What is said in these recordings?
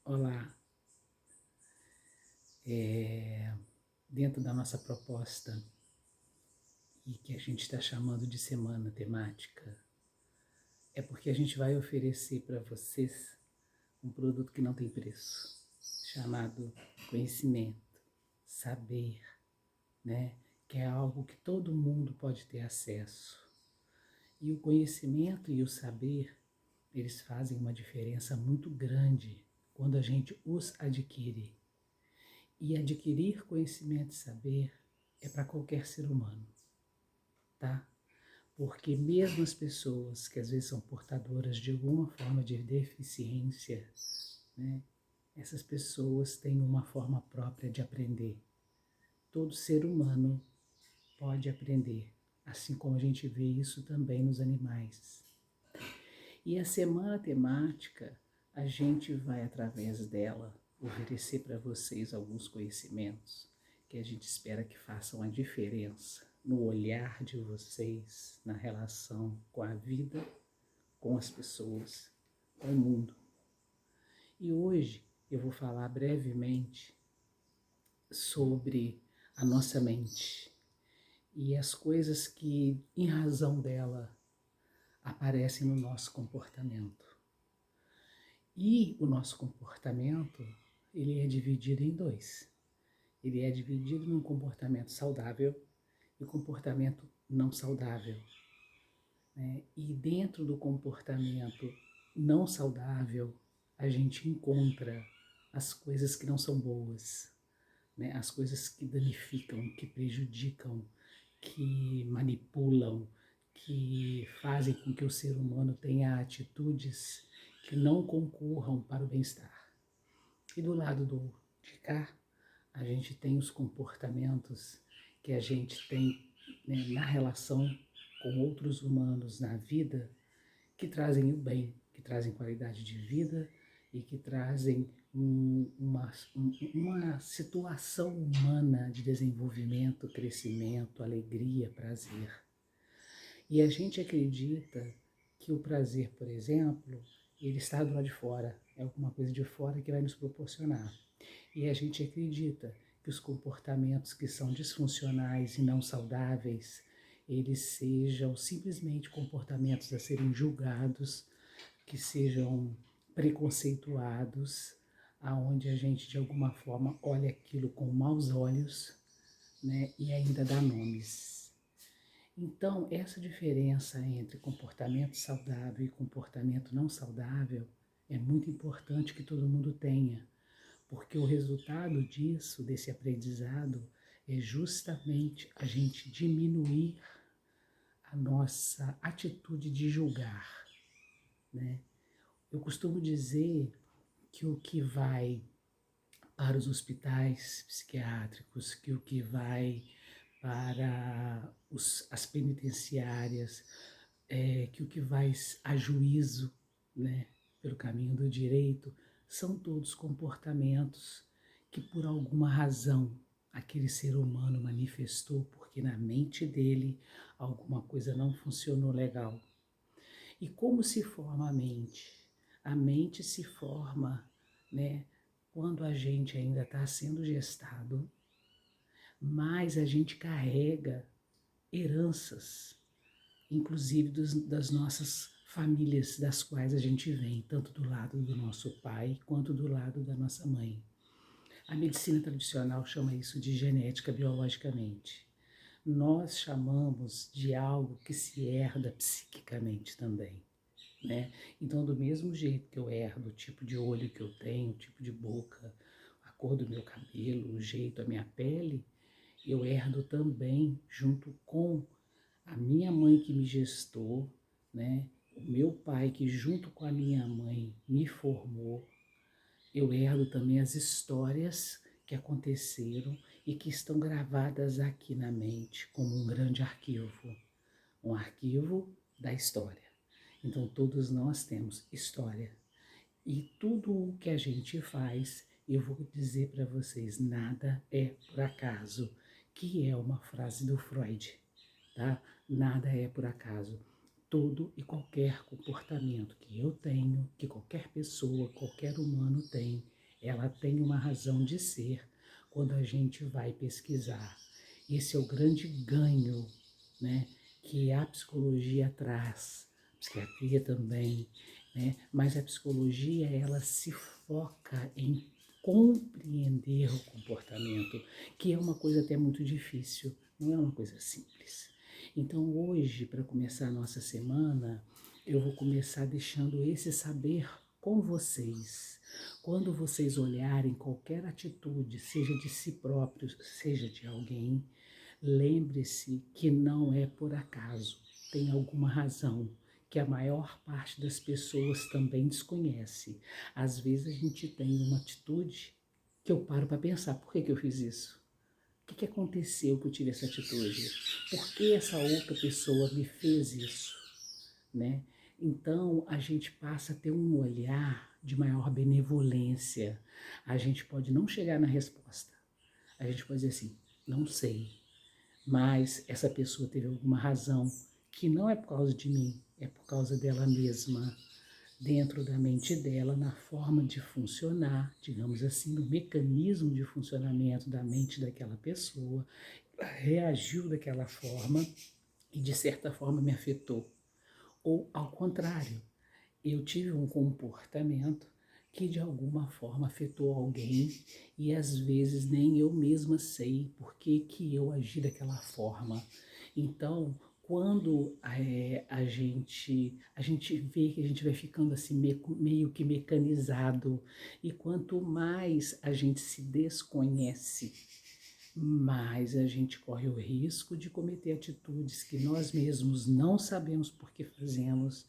Olá, dentro da nossa proposta e que a gente está chamando de semana temática, é porque a gente vai oferecer para vocês um produto que não tem preço, chamado conhecimento, saber, né? Que é algo que todo mundo pode ter acesso. E o conhecimento e o saber, eles fazem uma diferença muito grande quando a gente os adquire. E adquirir conhecimento e saber é para qualquer ser humano, tá? Porque mesmo as pessoas que às vezes são portadoras de alguma forma de deficiência, né? Essas pessoas têm uma forma própria de aprender. Todo ser humano pode aprender, assim como a gente vê isso também nos animais. E a semana temática, a gente vai através dela oferecer para vocês alguns conhecimentos que a gente espera que façam a diferença no olhar de vocês, na relação com a vida, com as pessoas, com o mundo. E hoje eu vou falar brevemente sobre a nossa mente e as coisas que, em razão dela, aparecem no nosso comportamento. E o nosso comportamento, ele é dividido em dois. Ele é dividido num comportamento saudável e comportamento não saudável, né? E dentro do comportamento não saudável, a gente encontra as coisas que não são boas, né? As coisas que danificam, que prejudicam, que manipulam, que fazem com que o ser humano tenha atitudes que não concorram para o bem-estar. E do lado de cá, a gente tem os comportamentos que a gente tem, né, na relação com outros humanos na vida, que trazem o bem, que trazem qualidade de vida e que trazem uma situação humana de desenvolvimento, crescimento, alegria, prazer. E a gente acredita que o prazer, por exemplo, ele está do lado de fora, é alguma coisa de fora que vai nos proporcionar. E a gente acredita que os comportamentos que são disfuncionais e não saudáveis, eles sejam simplesmente comportamentos a serem julgados, que sejam preconceituados, aonde a gente de alguma forma olha aquilo com maus olhos, né, e ainda dá nomes. Então, essa diferença entre comportamento saudável e comportamento não saudável é muito importante que todo mundo tenha, porque o resultado disso, desse aprendizado, é justamente a gente diminuir a nossa atitude de julgar, né? Eu costumo dizer que o que vai para os hospitais psiquiátricos, que o que vai para as penitenciárias, que o que vai a juízo, né, pelo caminho do direito, são todos comportamentos que por alguma razão aquele ser humano manifestou porque na mente dele alguma coisa não funcionou legal. E como se forma a mente? A mente se forma, né, quando a gente ainda está sendo gestado, mas a gente carrega heranças, inclusive das nossas famílias das quais a gente vem, tanto do lado do nosso pai quanto do lado da nossa mãe. A medicina tradicional chama isso de genética biologicamente. Nós chamamos de algo que se herda psiquicamente também, né? Então, do mesmo jeito que eu herdo o tipo de olho que eu tenho, o tipo de boca, a cor do meu cabelo, o jeito, a minha pele, eu herdo também, junto com a minha mãe que me gestou, né? O meu pai que junto com a minha mãe me formou, eu herdo também as histórias que aconteceram e que estão gravadas aqui na mente como um grande arquivo, um arquivo da história. Então todos nós temos história e tudo o que a gente faz, eu vou dizer para vocês, nada é por acaso, que é uma frase do Freud, tá? Nada é por acaso. Todo e qualquer comportamento que eu tenho, que qualquer pessoa, qualquer humano tem, ela tem uma razão de ser quando a gente vai pesquisar. Esse é o grande ganho, né, que a psicologia traz, a psiquiatria também, né, mas a psicologia, ela se foca em compreender o comportamento, que é uma coisa até muito difícil, não é uma coisa simples. Então hoje, para começar a nossa semana, eu vou começar deixando esse saber com vocês. Quando vocês olharem qualquer atitude, seja de si próprios, seja de alguém, lembre-se que não é por acaso, tem alguma razão que a maior parte das pessoas também desconhece. Às vezes a gente tem uma atitude que eu paro para pensar, por que que eu fiz isso? O que aconteceu que eu tive essa atitude? Por que essa outra pessoa me fez isso? Né? Então a gente passa a ter um olhar de maior benevolência. A gente pode não chegar na resposta. A gente pode dizer assim, não sei, mas essa pessoa teve alguma razão que não é por causa de mim, é por causa dela mesma, dentro da mente dela, na forma de funcionar, digamos assim, no mecanismo de funcionamento da mente daquela pessoa, ela reagiu daquela forma e de certa forma me afetou. Ou ao contrário, eu tive um comportamento que de alguma forma afetou alguém e às vezes nem eu mesma sei por que que eu agi daquela forma. Então, quando a gente vê que a gente vai ficando assim meio que mecanizado e quanto mais a gente se desconhece, mais a gente corre o risco de cometer atitudes que nós mesmos não sabemos por que fazemos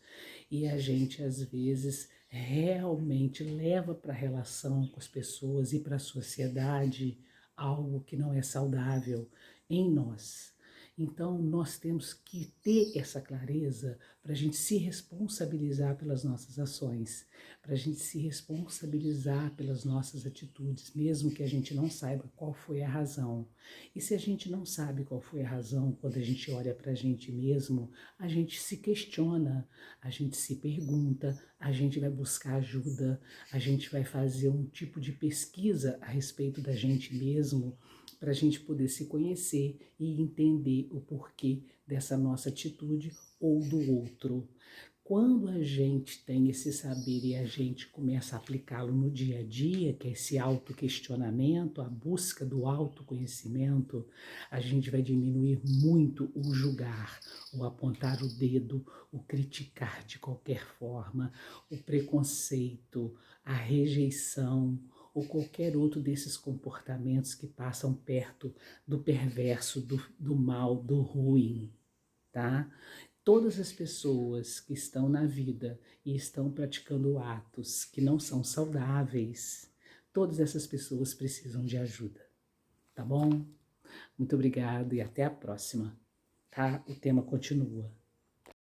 e a gente às vezes realmente leva para a relação com as pessoas e para a sociedade algo que não é saudável em nós. Então, nós temos que ter essa clareza para a gente se responsabilizar pelas nossas ações, para a gente se responsabilizar pelas nossas atitudes, mesmo que a gente não saiba qual foi a razão. E se a gente não sabe qual foi a razão, quando a gente olha para a gente mesmo, a gente se questiona, a gente se pergunta, a gente vai buscar ajuda, a gente vai fazer um tipo de pesquisa a respeito da gente mesmo, para a gente poder se conhecer e entender o porquê dessa nossa atitude ou do outro. Quando a gente tem esse saber e a gente começa a aplicá-lo no dia a dia, que é esse autoquestionamento, a busca do autoconhecimento, a gente vai diminuir muito o julgar, o apontar o dedo, o criticar de qualquer forma, o preconceito, a rejeição, ou qualquer outro desses comportamentos que passam perto do perverso, do mal, do ruim, tá? Todas as pessoas que estão na vida e estão praticando atos que não são saudáveis, todas essas pessoas precisam de ajuda, tá bom? Muito obrigada e até a próxima, tá? O tema continua.